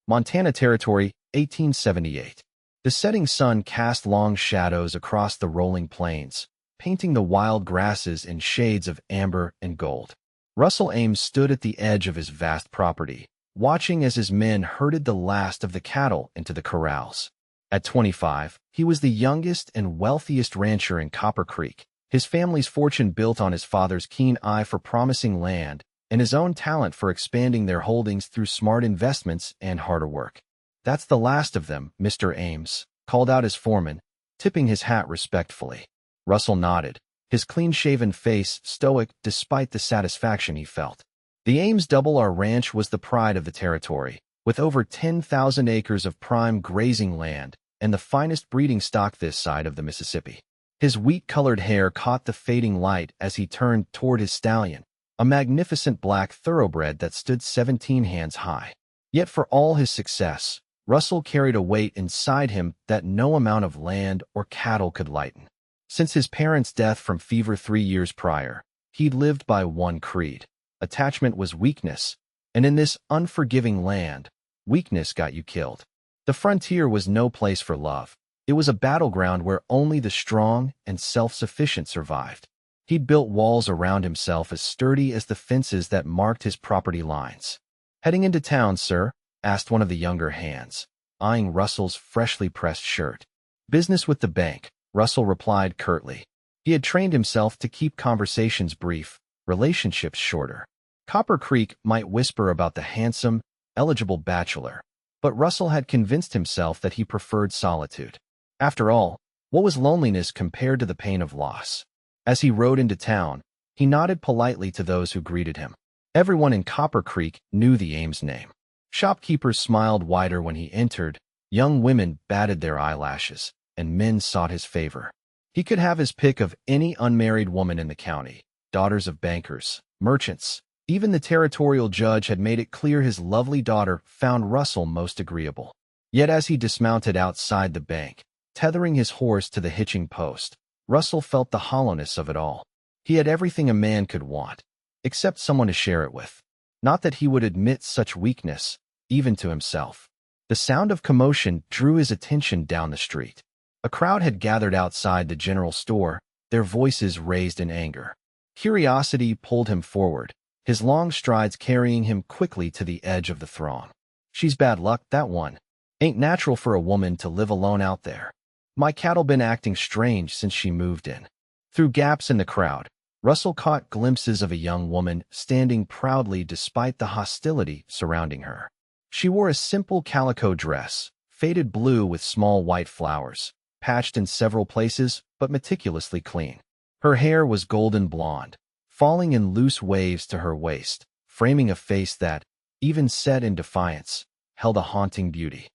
Montana Territory, 1878. The setting sun cast long shadows across the rolling plains, painting the wild grasses in shades of amber and gold. Russell Ames stood at the edge of his vast property, watching as his men herded the last of the cattle into the corrals. At 25, he was the youngest and wealthiest rancher in Copper Creek, his family's fortune built on his father's keen eye for promising land and his own talent for expanding their holdings through smart investments and harder work. "That's the last of them, Mr. Ames," called out his foreman, tipping his hat respectfully. Russell nodded, his clean-shaven face stoic despite the satisfaction he felt. The Ames Double R Ranch was the pride of the territory, with over 10,000 acres of prime grazing land and the finest breeding stock this side of the Mississippi. His wheat-colored hair caught the fading light as he turned toward his stallion, a magnificent black thoroughbred that stood 17 hands high. Yet for all his success, Russell carried a weight inside him that no amount of land or cattle could lighten. Since his parents' death from fever 3 years prior, he'd lived by one creed: attachment was weakness, and in this unforgiving land, weakness got you killed. The frontier was no place for love. It was a battleground where only the strong and self-sufficient survived. He'd built walls around himself as sturdy as the fences that marked his property lines. "Heading into town, sir?" asked one of the younger hands, eyeing Russell's freshly pressed shirt. "Business with the bank," Russell replied curtly. He had trained himself to keep conversations brief, relationships shorter. Copper Creek might whisper about the handsome, eligible bachelor, but Russell had convinced himself that he preferred solitude. After all, what was loneliness compared to the pain of loss? As he rode into town, he nodded politely to those who greeted him. Everyone in Copper Creek knew the Ames name. Shopkeepers smiled wider when he entered, young women batted their eyelashes, and men sought his favor. He could have his pick of any unmarried woman in the county, daughters of bankers, merchants. Even the territorial judge had made it clear his lovely daughter found Russell most agreeable. Yet as he dismounted outside the bank, tethering his horse to the hitching post, Russell felt the hollowness of it all. He had everything a man could want, except someone to share it with. Not that he would admit such weakness, even to himself. The sound of commotion drew his attention down the street. A crowd had gathered outside the general store, their voices raised in anger. Curiosity pulled him forward, his long strides carrying him quickly to the edge of the throng. "She's bad luck, that one. Ain't natural for a woman to live alone out there. My cattle been acting strange since she moved in." Through gaps in the crowd, Russell caught glimpses of a young woman standing proudly despite the hostility surrounding her. She wore a simple calico dress, faded blue with small white flowers, patched in several places but meticulously clean. Her hair was golden blonde, falling in loose waves to her waist, framing a face that, even set in defiance, held a haunting beauty.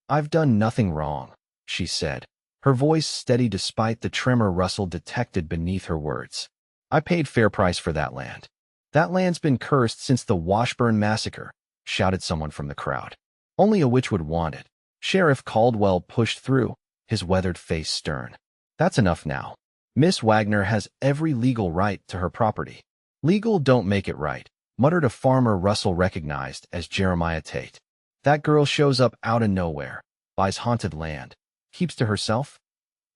"I've done nothing wrong," she said, her voice steady despite the tremor Russell detected beneath her words. "I paid fair price for that land." "That land's been cursed since the Washburn Massacre," shouted someone from the crowd. "Only a witch would want it." Sheriff Caldwell pushed through, his weathered face stern. "That's enough now. Miss Wagner has every legal right to her property." "Legal don't make it right," muttered a farmer Russell recognized as Jeremiah Tate. "That girl shows up out of nowhere, buys haunted land, keeps to herself.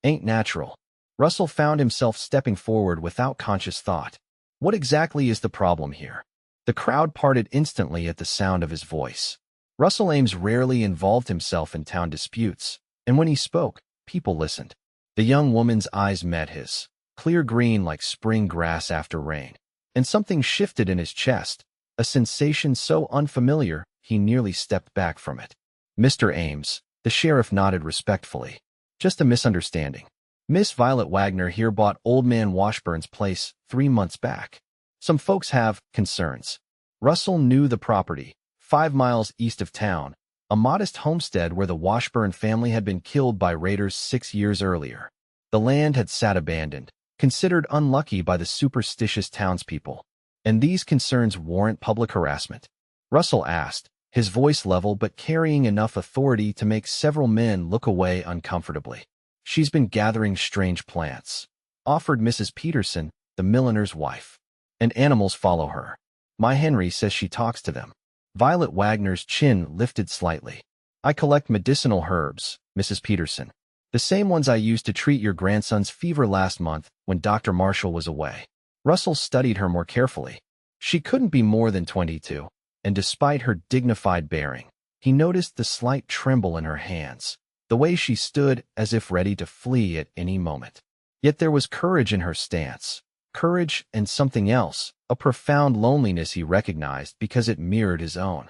Ain't natural." Russell found himself stepping forward without conscious thought. What exactly is the problem here? The crowd parted instantly at the sound of his voice. Russell Ames rarely involved himself in town disputes, and when he spoke, people listened. The young woman's eyes met his, clear green like spring grass after rain, and something shifted in his chest, a sensation so unfamiliar he nearly stepped back from it. "Mr. Ames," the sheriff nodded respectfully. "Just a misunderstanding. Miss Violet Wagner here bought Old Man Washburn's place 3 months back. Some folks have concerns." Russell knew the property, 5 miles east of town, a modest homestead where the Washburn family had been killed by raiders 6 years earlier. The land had sat abandoned, considered unlucky by the superstitious townspeople. And these concerns warrant public harassment? Russell asked, his voice level but carrying enough authority to make several men look away uncomfortably. "She's been gathering strange plants," offered Mrs. Peterson, the milliner's wife. "And animals follow her. My Henry says she talks to them." Violet Wagner's chin lifted slightly. I collect medicinal herbs, Mrs. Peterson. The same ones I used to treat your grandson's fever last month when Dr. Marshall was away. Russell studied her more carefully. She couldn't be more than 22, and despite her dignified bearing, he noticed the slight tremble in her hands, the way she stood as if ready to flee at any moment. Yet there was courage in her stance. Courage and something else, a profound loneliness he recognized because it mirrored his own.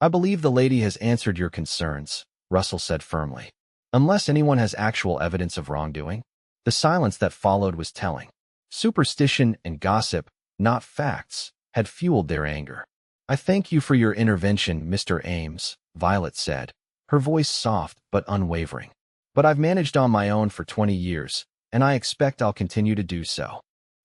I believe the lady has answered your concerns, Russell said firmly. Unless anyone has actual evidence of wrongdoing. The silence that followed was telling. Superstition and gossip, not facts, had fueled their anger. I thank you for your intervention, Mr. Ames, Violet said, her voice soft but unwavering. But I've managed on my own for 20 years, and I expect I'll continue to do so.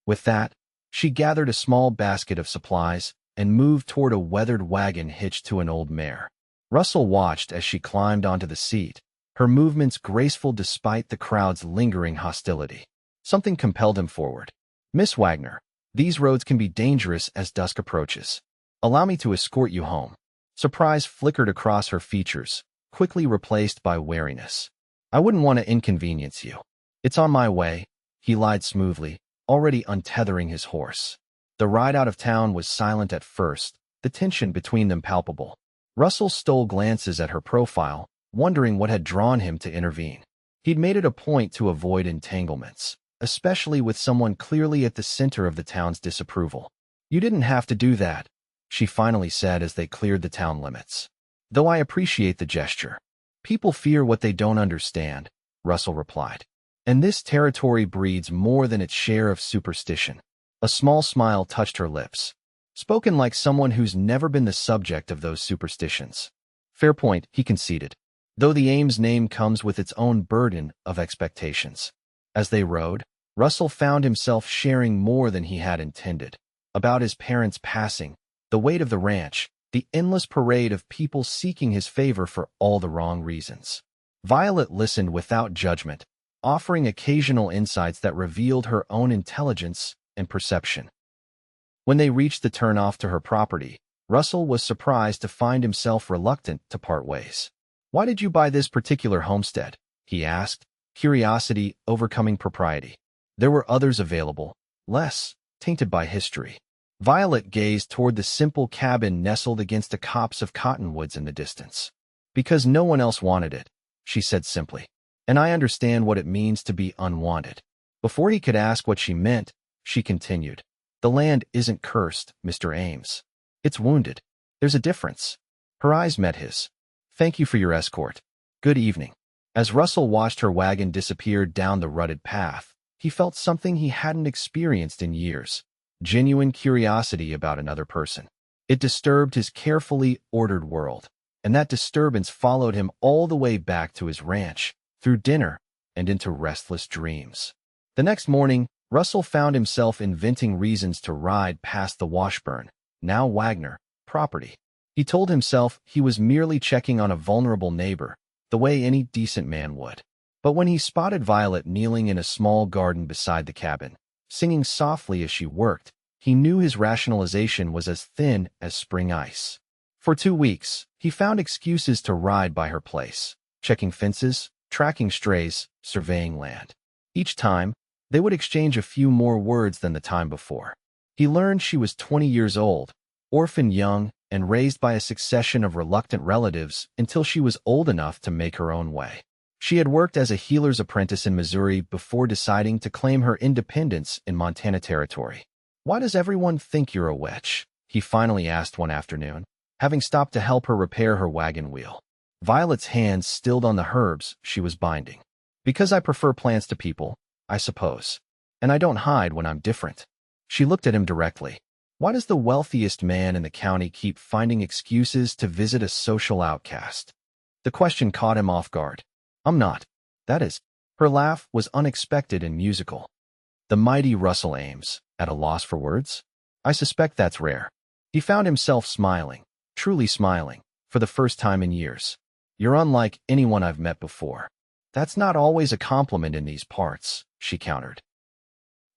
With that, she gathered a small basket of supplies and moved toward a weathered wagon hitched to an old mare. Russell watched as she climbed onto the seat, her movements graceful despite the crowd's lingering hostility. Something compelled him forward. Miss Wagner, these roads can be dangerous as dusk approaches. Allow me to escort you home. Surprise flickered across her features, quickly replaced by wariness. I wouldn't want to inconvenience you. It's on my way, he lied smoothly, already untethering his horse. The ride out of town was silent at first, the tension between them palpable. Russell stole glances at her profile, wondering what had drawn him to intervene. He'd made it a point to avoid entanglements, especially with someone clearly at the center of the town's disapproval. You didn't have to do that, she finally said as they cleared the town limits. Though I appreciate the gesture. People fear what they don't understand, Russell replied. And this territory breeds more than its share of superstition. A small smile touched her lips. Spoken like someone who's never been the subject of those superstitions. Fair point, he conceded. Though the Ames name comes with its own burden of expectations. As they rode, Russell found himself sharing more than he had intended. About his parents' passing, the weight of the ranch, the endless parade of people seeking his favor for all the wrong reasons. Violet listened without judgment, offering occasional insights that revealed her own intelligence and perception. When they reached the turnoff to her property, Russell was surprised to find himself reluctant to part ways. Why did you buy this particular homestead? He asked, curiosity overcoming propriety. There were others available, less tainted by history. Violet gazed toward the simple cabin nestled against a copse of cottonwoods in the distance. Because no one else wanted it, she said simply. And I understand what it means to be unwanted. Before he could ask what she meant, she continued. The land isn't cursed, Mr. Ames. It's wounded. There's a difference. Her eyes met his. Thank you for your escort. Good evening. As Russell watched her wagon disappear down the rutted path, he felt something he hadn't experienced in years. Genuine curiosity about another person. It disturbed his carefully ordered world, and that disturbance followed him all the way back to his ranch, through dinner, and into restless dreams. The next morning, Russell found himself inventing reasons to ride past the Washburn, now Wagner, property. He told himself he was merely checking on a vulnerable neighbor, the way any decent man would. But when he spotted Violet kneeling in a small garden beside the cabin, singing softly as she worked, he knew his rationalization was as thin as spring ice. For 2 weeks, he found excuses to ride by her place, checking fences, tracking strays, surveying land. Each time, they would exchange a few more words than the time before. He learned she was 20 years old, orphaned young, and raised by a succession of reluctant relatives until she was old enough to make her own way. She had worked as a healer's apprentice in Missouri before deciding to claim her independence in Montana Territory. Why does everyone think you're a witch? He finally asked one afternoon, having stopped to help her repair her wagon wheel. Violet's hands stilled on the herbs she was binding. Because I prefer plants to people, I suppose. And I don't hide when I'm different. She looked at him directly. Why does the wealthiest man in the county keep finding excuses to visit a social outcast? The question caught him off guard. I'm not. That is. Her laugh was unexpected and musical. The mighty Russell Ames, at a loss for words? I suspect that's rare. He found himself smiling, truly smiling, for the first time in years. You're unlike anyone I've met before. That's not always a compliment in these parts, she countered.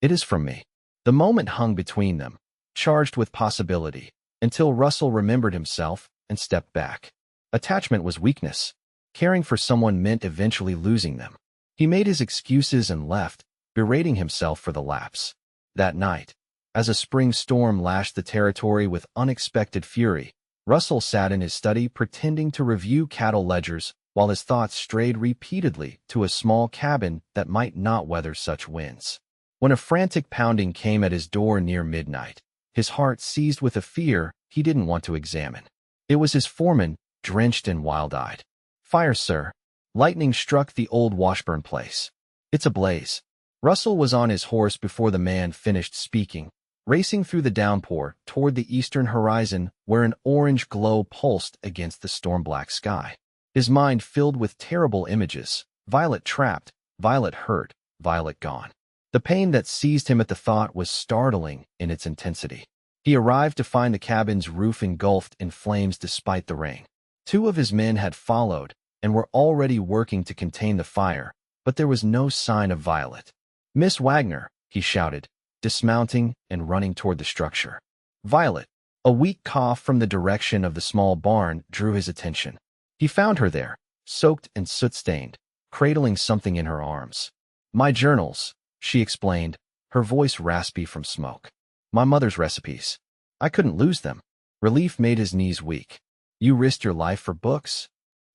It is from me. The moment hung between them, charged with possibility, until Russell remembered himself and stepped back. Attachment was weakness. Caring for someone meant eventually losing them. He made his excuses and left, berating himself for the lapse. That night, as a spring storm lashed the territory with unexpected fury, Russell sat in his study pretending to review cattle ledgers while his thoughts strayed repeatedly to a small cabin that might not weather such winds. When a frantic pounding came at his door near midnight, his heart seized with a fear he didn't want to examine. It was his foreman, drenched and wild-eyed. "Fire, sir." Lightning struck the old Washburn place. "It's ablaze." Russell was on his horse before the man finished speaking, racing through the downpour toward the eastern horizon where an orange glow pulsed against the storm-black sky. His mind filled with terrible images: Violet trapped, Violet hurt, Violet gone. The pain that seized him at the thought was startling in its intensity. He arrived to find the cabin's roof engulfed in flames despite the rain. 2 of his men had followed and were already working to contain the fire, but there was no sign of Violet. "Miss Wagner," he shouted, dismounting and running toward the structure. "Violet." A weak cough from the direction of the small barn drew his attention. He found her there, soaked and soot-stained, cradling something in her arms. "My journals," she explained, her voice raspy from smoke. "My mother's recipes. I couldn't lose them." Relief made his knees weak. "You risked your life for books?"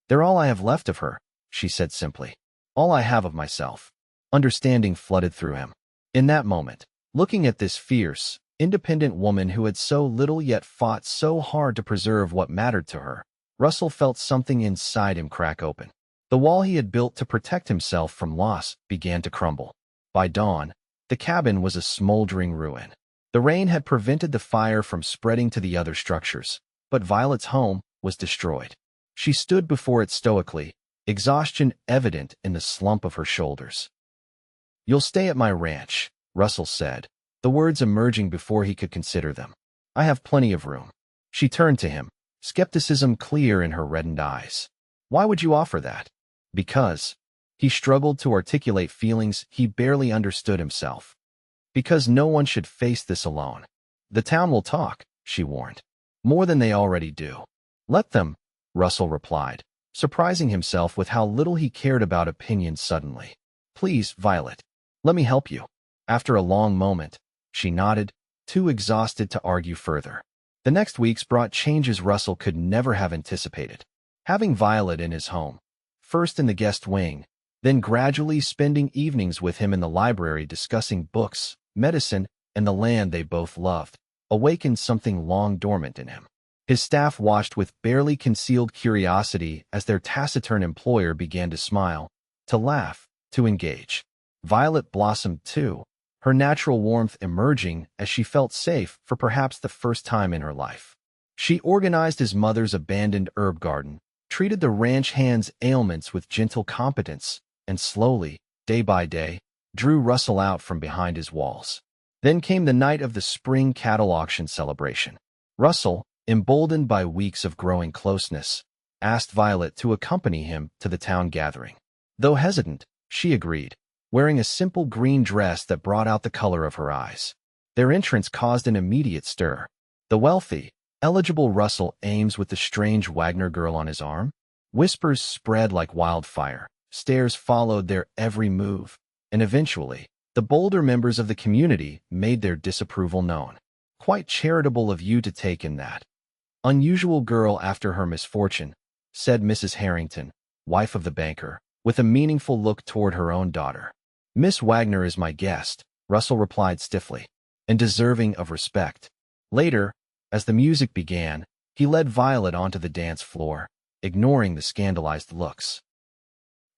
"They're all I have left of her," she said simply. "All I have of myself." Understanding flooded through him. In that moment, looking at this fierce, independent woman who had so little yet fought so hard to preserve what mattered to her, Russell felt something inside him crack open. The wall he had built to protect himself from loss began to crumble. By dawn, the cabin was a smoldering ruin. The rain had prevented the fire from spreading to the other structures, but Violet's home was destroyed. She stood before it stoically, exhaustion evident in the slump of her shoulders. "You'll stay at my ranch," Russell said, the words emerging before he could consider them. "I have plenty of room." She turned to him, skepticism clear in her reddened eyes. "Why would you offer that?" "Because." He struggled to articulate feelings he barely understood himself. "Because no one should face this alone. The town will talk," she warned. "More than they already do." "Let them," Russell replied, surprising himself with how little he cared about opinions suddenly. "Please, Violet, let me help you." After a long moment, she nodded, too exhausted to argue further. The next weeks brought changes Russell could never have anticipated. Having Violet in his home, first in the guest wing, then gradually spending evenings with him in the library discussing books, medicine, and the land they both loved, awakened something long dormant in him. His staff watched with barely concealed curiosity as their taciturn employer began to smile, to laugh, to engage. Violet blossomed too, her natural warmth emerging as she felt safe for perhaps the first time in her life. She organized his mother's abandoned herb garden, treated the ranch hand's ailments with gentle competence, and slowly, day by day, drew Russell out from behind his walls. Then came the night of the spring cattle auction celebration. Russell, emboldened by weeks of growing closeness, asked Violet to accompany him to the town gathering. Though hesitant, she agreed, wearing a simple green dress that brought out the color of her eyes. Their entrance caused an immediate stir. The wealthy, eligible Russell Ames with the strange Wagner girl on his arm? Whispers spread like wildfire. Stares followed their every move, and eventually, the bolder members of the community made their disapproval known. "Quite charitable of you to take in that unusual girl after her misfortune," said Mrs. Harrington, wife of the banker, with a meaningful look toward her own daughter. "Miss Wagner is my guest," Russell replied stiffly, "and deserving of respect." Later, as the music began, he led Violet onto the dance floor, ignoring the scandalized looks.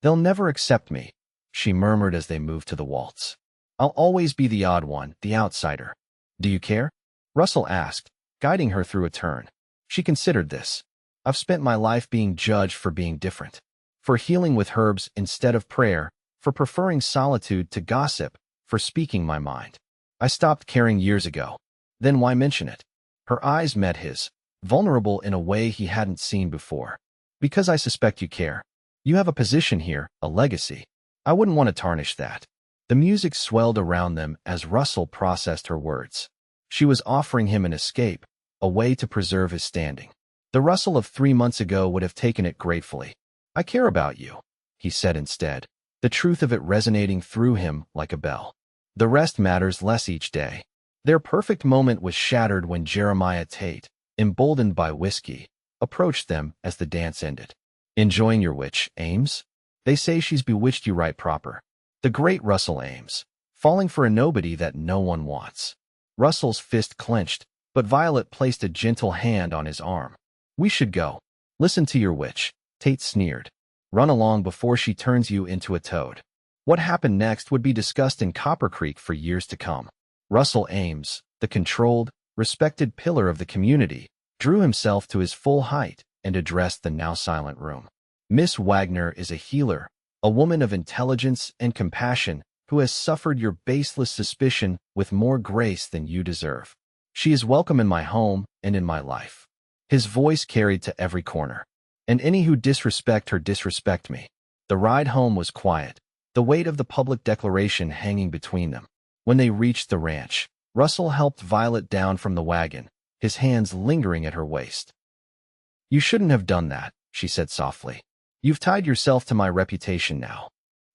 "They'll never accept me," she murmured as they moved to the waltz. "I'll always be the odd one, the outsider." "Do you care?" Russell asked, guiding her through a turn. She considered this. "I've spent my life being judged for being different, for healing with herbs instead of prayer, for preferring solitude to gossip, for speaking my mind. I stopped caring years ago. Then why mention it?" Her eyes met his, vulnerable in a way he hadn't seen before. "Because I suspect you care. You have a position here, a legacy. I wouldn't want to tarnish that." The music swelled around them as Russell processed her words. She was offering him an escape, a way to preserve his standing. The Russell of 3 months ago would have taken it gratefully. "I care about you," he said instead, the truth of it resonating through him like a bell. The rest matters less each day. Their perfect moment was shattered when Jeremiah Tate, emboldened by whiskey, approached them as the dance ended. "Enjoying your witch, Ames? They say she's bewitched you right proper." The great Russell Ames, falling for a nobody that no one wants. Russell's fist clenched, but Violet placed a gentle hand on his arm. "We should go. Listen to your witch," Tate sneered. "Run along before she turns you into a toad." What happened next would be discussed in Copper Creek for years to come. Russell Ames, the controlled, respected pillar of the community, drew himself to his full height and addressed the now silent room. "Miss Wagner is a healer, a woman of intelligence and compassion who has suffered your baseless suspicion with more grace than you deserve. She is welcome in my home and in my life." His voice carried to every corner. "And any who disrespect her disrespect me." The ride home was quiet, the weight of the public declaration hanging between them. When they reached the ranch, Russell helped Violet down from the wagon, his hands lingering at her waist. "You shouldn't have done that," she said softly. "You've tied yourself to my reputation now."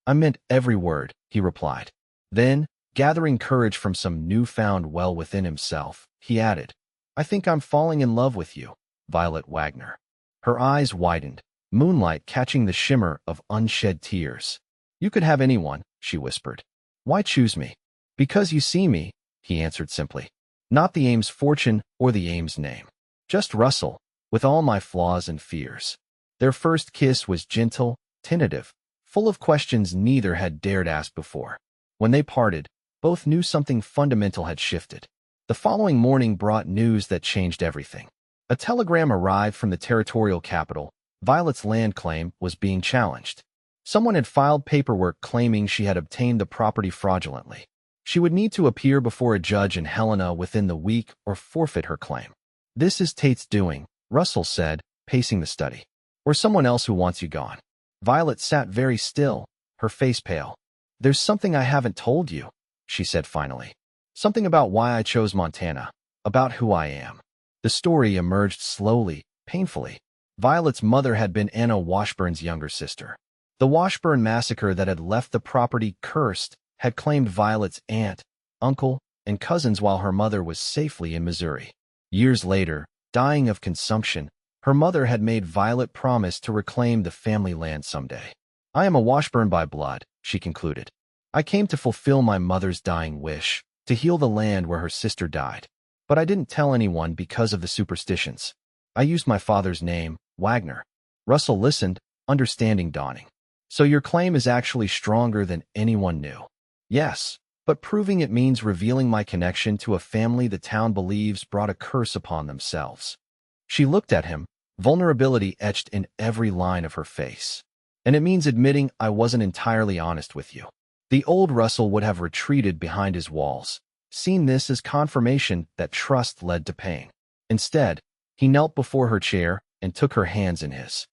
"I meant every word," he replied. Then, gathering courage from some newfound well within himself, he added, "I think I'm falling in love with you, Violet Wagner." Her eyes widened, moonlight catching the shimmer of unshed tears. "You could have anyone," she whispered. "Why choose me?" "Because you see me," he answered simply. "Not the Ames fortune or the Ames name. Just Russell, with all my flaws and fears." Their first kiss was gentle, tentative, full of questions neither had dared ask before. When they parted, both knew something fundamental had shifted. The following morning brought news that changed everything. A telegram arrived from the territorial capital. Violet's land claim was being challenged. Someone had filed paperwork claiming she had obtained the property fraudulently. She would need to appear before a judge in Helena within the week or forfeit her claim. "This is Tate's doing," Russell said, pacing the study. "Or someone else who wants you gone." Violet sat very still, her face pale. "There's something I haven't told you," she said finally. "Something about why I chose Montana, about who I am." The story emerged slowly, painfully. Violet's mother had been Anna Washburn's younger sister. The Washburn massacre that had left the property cursed had claimed Violet's aunt, uncle, and cousins while her mother was safely in Missouri. Years later, dying of consumption, her mother had made Violet promise to reclaim the family land someday. "I am a Washburn by blood," she concluded. "I came to fulfill my mother's dying wish, to heal the land where her sister died. But I didn't tell anyone because of the superstitions. I used my father's name, Wagner." Russell listened, understanding dawning. "So your claim is actually stronger than anyone knew." "Yes, but proving it means revealing my connection to a family the town believes brought a curse upon themselves." She looked at him, vulnerability etched in every line of her face. "And it means admitting I wasn't entirely honest with you." The old Russell would have retreated behind his walls, seen this as confirmation that trust led to pain. Instead, he knelt before her chair and took her hands in his.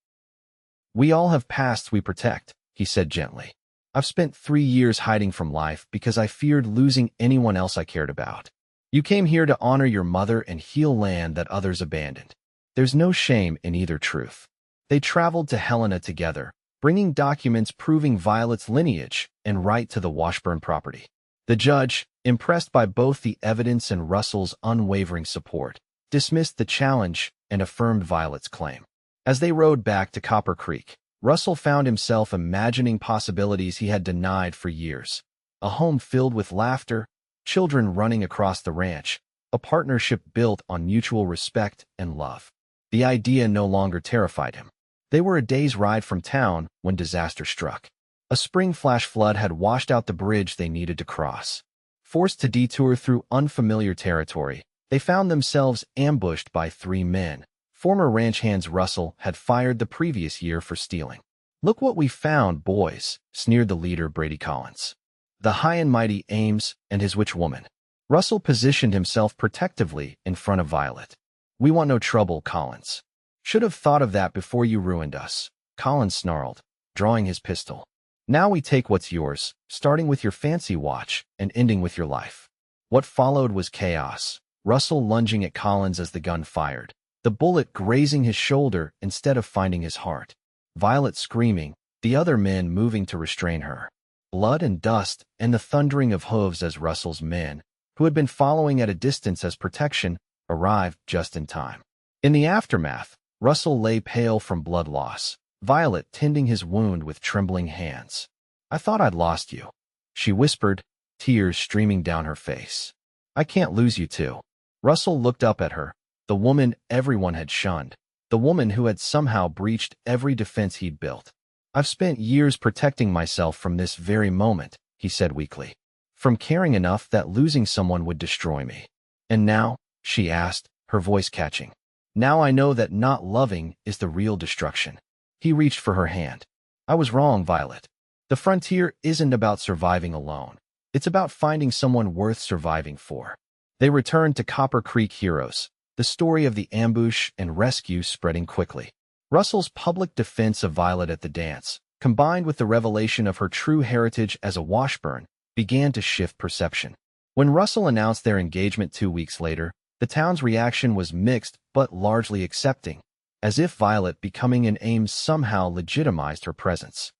"We all have pasts we protect," he said gently. "I've spent 3 years hiding from life because I feared losing anyone else I cared about. You came here to honor your mother and heal land that others abandoned. There's no shame in either truth." They traveled to Helena together, bringing documents proving Violet's lineage and right to the Washburn property. The judge, impressed by both the evidence and Russell's unwavering support, dismissed the challenge and affirmed Violet's claim. As they rode back to Copper Creek, Russell found himself imagining possibilities he had denied for years. A home filled with laughter, children running across the ranch, a partnership built on mutual respect and love. The idea no longer terrified him. They were a day's ride from town when disaster struck. A spring flash flood had washed out the bridge they needed to cross. Forced to detour through unfamiliar territory, they found themselves ambushed by 3 men. Former ranch hands Russell had fired the previous year for stealing. "Look what we found, boys," sneered the leader Brady Collins. The high and mighty Ames and his witch woman. Russell positioned himself protectively in front of Violet. "We want no trouble, Collins." "Should have thought of that before you ruined us," Collins snarled, drawing his pistol. "Now we take what's yours, starting with your fancy watch and ending with your life." What followed was chaos. Russell lunging at Collins as the gun fired, the bullet grazing his shoulder instead of finding his heart. Violet screaming, the other men moving to restrain her. Blood and dust and the thundering of hooves as Russell's men, who had been following at a distance as protection, arrived just in time. In the aftermath, Russell lay pale from blood loss, Violet tending his wound with trembling hands. "I thought I'd lost you," she whispered, tears streaming down her face. "I can't lose you too." Russell looked up at her, the woman everyone had shunned, the woman who had somehow breached every defense he'd built. "I've spent years protecting myself from this very moment," he said weakly. "From caring enough that losing someone would destroy me. And now," she asked, her voice catching, "now I know that not loving is the real destruction." He reached for her hand. "I was wrong, Violet. The frontier isn't about surviving alone. It's about finding someone worth surviving for." They returned to Copper Creek Heroes, the story of the ambush and rescue spreading quickly. Russell's public defense of Violet at the dance, combined with the revelation of her true heritage as a Washburn, began to shift perception. When Russell announced their engagement 2 weeks later, the town's reaction was mixed but largely accepting, as if Violet becoming an Ames somehow legitimized her presence.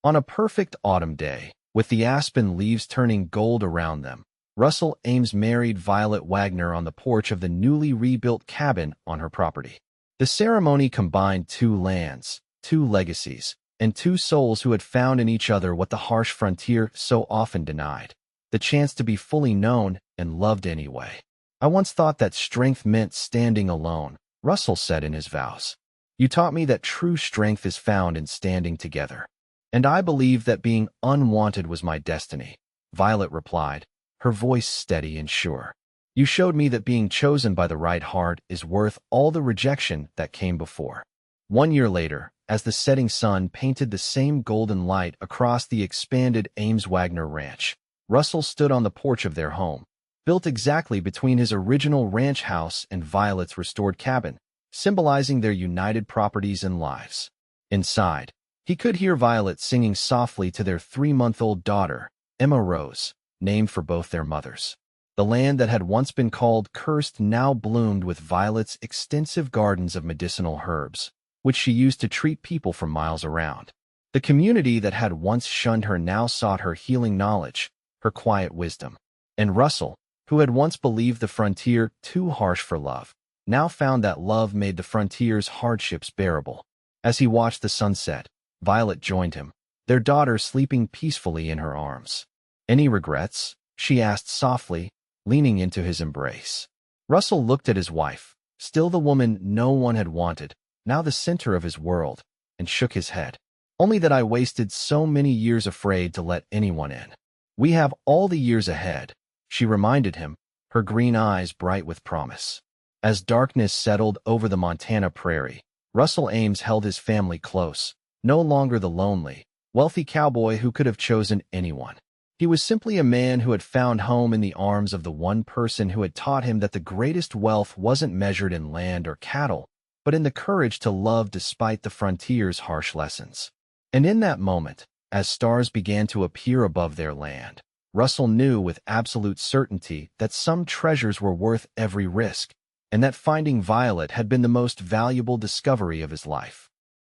On a perfect autumn day, with the aspen leaves turning gold around them, Russell Ames married Violet Wagner on the porch of the newly rebuilt cabin on her property. The ceremony combined 2 lands, 2 legacies, and 2 souls who had found in each other what the harsh frontier so often denied: the chance to be fully known and loved anyway. "I once thought that strength meant standing alone," Russell said in his vows. "You taught me that true strength is found in standing together. And I believed that being unwanted was my destiny," Violet replied, her voice steady and sure. "You showed me that being chosen by the right heart is worth all the rejection that came before." 1 year later, as the setting sun painted the same golden light across the expanded Ames Wagner ranch, Russell stood on the porch of their home, built exactly between his original ranch house and Violet's restored cabin, symbolizing their united properties and lives. Inside, he could hear Violet singing softly to their 3-month-old daughter, Emma Rose, named for both their mothers. The land that had once been called cursed now bloomed with Violet's extensive gardens of medicinal herbs, which she used to treat people from miles around. The community that had once shunned her now sought her healing knowledge, her quiet wisdom. And Russell, who had once believed the frontier too harsh for love, now found that love made the frontier's hardships bearable. As he watched the sunset, Violet joined him, their daughter sleeping peacefully in her arms. "Any regrets?" she asked softly, leaning into his embrace. Russell looked at his wife, still the woman no one had wanted, now the center of his world, and shook his head. "Only that I wasted so many years afraid to let anyone in." "We have all the years ahead," she reminded him, her green eyes bright with promise. As darkness settled over the Montana prairie, Russell Ames held his family close, no longer the lonely, wealthy cowboy who could have chosen anyone. He was simply a man who had found home in the arms of the one person who had taught him that the greatest wealth wasn't measured in land or cattle, but in the courage to love despite the frontier's harsh lessons. And in that moment, as stars began to appear above their land, Russell knew with absolute certainty that some treasures were worth every risk, and that finding Violet had been the most valuable discovery of his life.